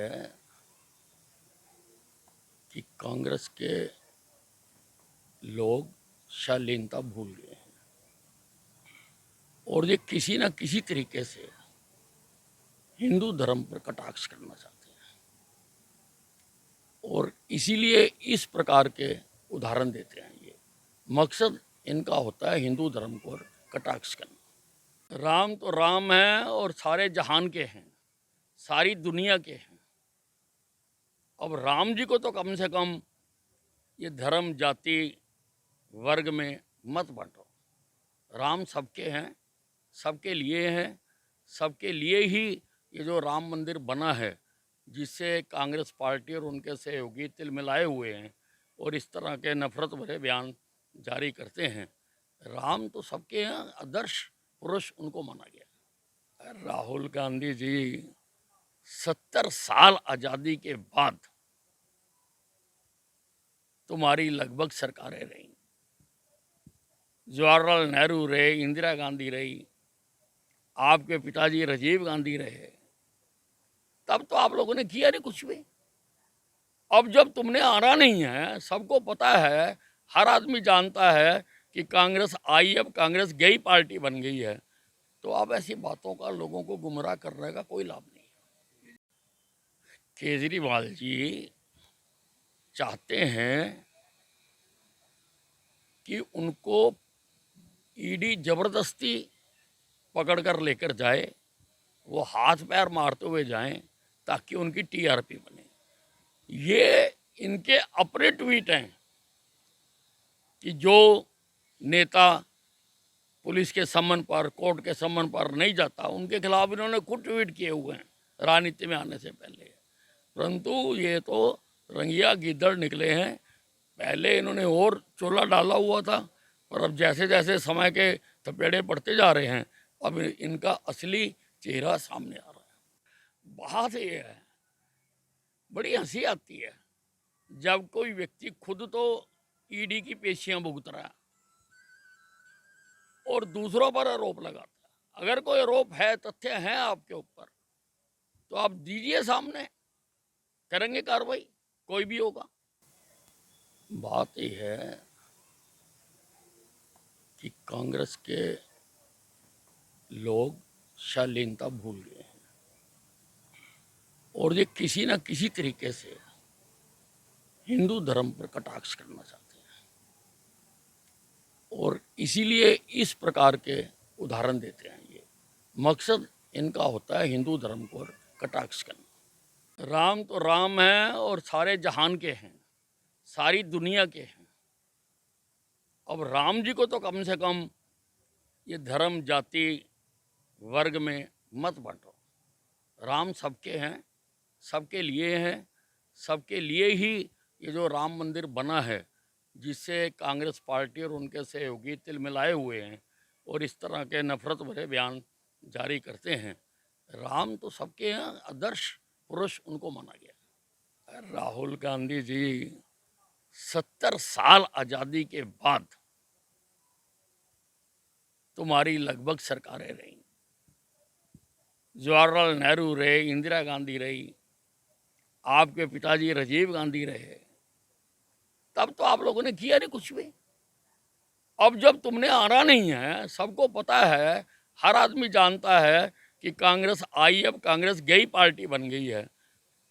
है कि कांग्रेस के लोग शालीनता भूल गए हैं और ये किसी न किसी तरीके से हिंदू धर्म पर कटाक्ष करना चाहते हैं और इसीलिए इस प्रकार के उदाहरण देते हैं। ये मकसद इनका होता है हिंदू धर्म को कटाक्ष करना। राम तो राम है और सारे जहान के हैं, सारी दुनिया के हैं। अब राम जी को तो कम से कम ये धर्म जाति वर्ग में मत बांटो। राम सबके हैं, सबके लिए हैं, सबके लिए ही ये जो राम मंदिर बना है, जिससे कांग्रेस पार्टी और उनके सहयोगी तिल मिलाए हुए हैं और इस तरह के नफरत भरे बयान जारी करते हैं। राम तो सबके हैं, आदर्श पुरुष उनको माना गया। राहुल गांधी जी 70 साल आज़ादी के बाद तुम्हारी लगभग सरकारें रहीं। जवाहरलाल नेहरू रहे, इंदिरा गांधी रही, आपके पिताजी राजीव गांधी रहे, तब तो आप लोगों ने किया नहीं कुछ भी। अब जब तुमने आना नहीं है, सबको पता है, हर आदमी जानता है कि कांग्रेस आई, अब कांग्रेस गई पार्टी बन गई है, तो अब ऐसी बातों का लोगों को गुमराह करने का कोई लाभ नहीं। केजरीवाल जी चाहते हैं कि उनको ईडी जबरदस्ती पकड़ कर लेकर जाए, वो हाथ पैर मारते हुए जाएं ताकि उनकी टीआरपी बने। ये इनके अपने ट्वीट हैं कि जो नेता पुलिस के सम्मन पर, कोर्ट के सम्मन पर नहीं जाता, उनके खिलाफ इन्होंने खुद ट्वीट किए हुए हैं राजनीति में आने से पहले। परंतु ये तो रंगिया गिद्दड़ निकले हैं। पहले इन्होंने और चोला डाला हुआ था, पर अब जैसे जैसे समय के थपेड़े पड़ते जा रहे हैं, अब इनका असली चेहरा सामने आ रहा है। बात ये है, बड़ी हंसी आती है जब कोई व्यक्ति खुद तो ईडी की पेशियां भुगत रहा है और दूसरों पर आरोप लगाता है। अगर कोई आरोप है, तथ्य हैं आपके ऊपर, तो आप दीजिए सामने, करेंगे कार्रवाई, कोई भी होगा। बात यह है कि कांग्रेस के लोग शालीनता भूल गए हैं और ये किसी न किसी तरीके से हिंदू धर्म पर कटाक्ष करना चाहते हैं और इसीलिए इस प्रकार के उदाहरण देते हैं। ये मकसद इनका होता है हिंदू धर्म को कटाक्ष करना। राम तो राम है और सारे जहान के हैं, सारी दुनिया के हैं। अब राम जी को तो कम से कम ये धर्म जाति वर्ग में मत बांटो। राम सबके हैं, सबके लिए हैं, सबके लिए ही ये जो राम मंदिर बना है, जिससे कांग्रेस पार्टी और उनके सहयोगी तिल मिलाए हुए हैं और इस तरह के नफरत भरे बयान जारी करते हैं। राम तो सबके हैं, आदर्श पुरुष उनको माना गया। राहुल गांधी जी 70 साल आज़ादी के बाद तुम्हारी लगभग सरकारें रहीं। जवाहरलाल नेहरू रहे, इंदिरा गांधी रही, आपके पिताजी राजीव गांधी रहे, तब तो आप लोगों ने किया नहीं कुछ भी। अब जब तुमने आना नहीं है, सबको पता है, हर आदमी जानता है कि कांग्रेस आई, अब कांग्रेस गई पार्टी बन गई है,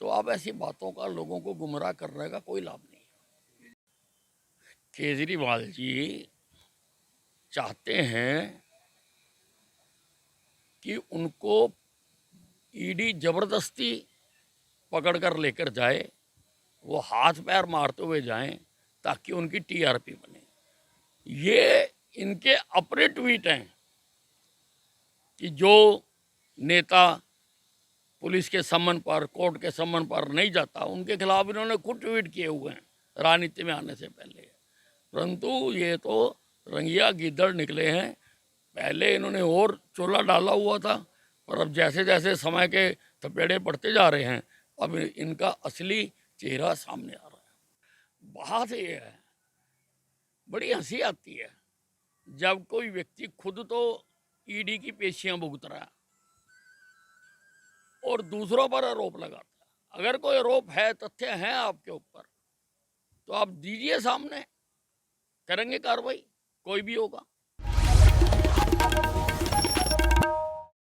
तो अब ऐसी बातों का लोगों को गुमराह करने का कोई लाभ नहीं। केजरीवाल जी चाहते हैं कि उनको ईडी जबरदस्ती पकड़ कर लेकर जाए, वो हाथ पैर मारते हुए जाएं ताकि उनकी टीआरपी बने। ये इनके अपने ट्वीट हैं कि जो नेता पुलिस के सम्मन पर, कोर्ट के सम्मन पर नहीं जाता, उनके खिलाफ इन्होंने खुद ट्वीट किए हुए हैं राजनीति में आने से पहले। परंतु ये तो रंगिया गिद्दड़ निकले हैं। पहले इन्होंने और चोला डाला हुआ था, पर अब जैसे जैसे समय के थपेड़े पड़ते जा रहे हैं, अब इनका असली चेहरा सामने आ रहा है। बात ये है, बड़ी हंसी आती है जब कोई व्यक्ति खुद तो ईडी की पेशियां भुगत रहा है और दूसरों पर आरोप लगाता है। अगर कोई आरोप है, तथ्य हैं आपके ऊपर, तो आप दीजिए सामने, करेंगे कार्रवाई, कोई भी होगा।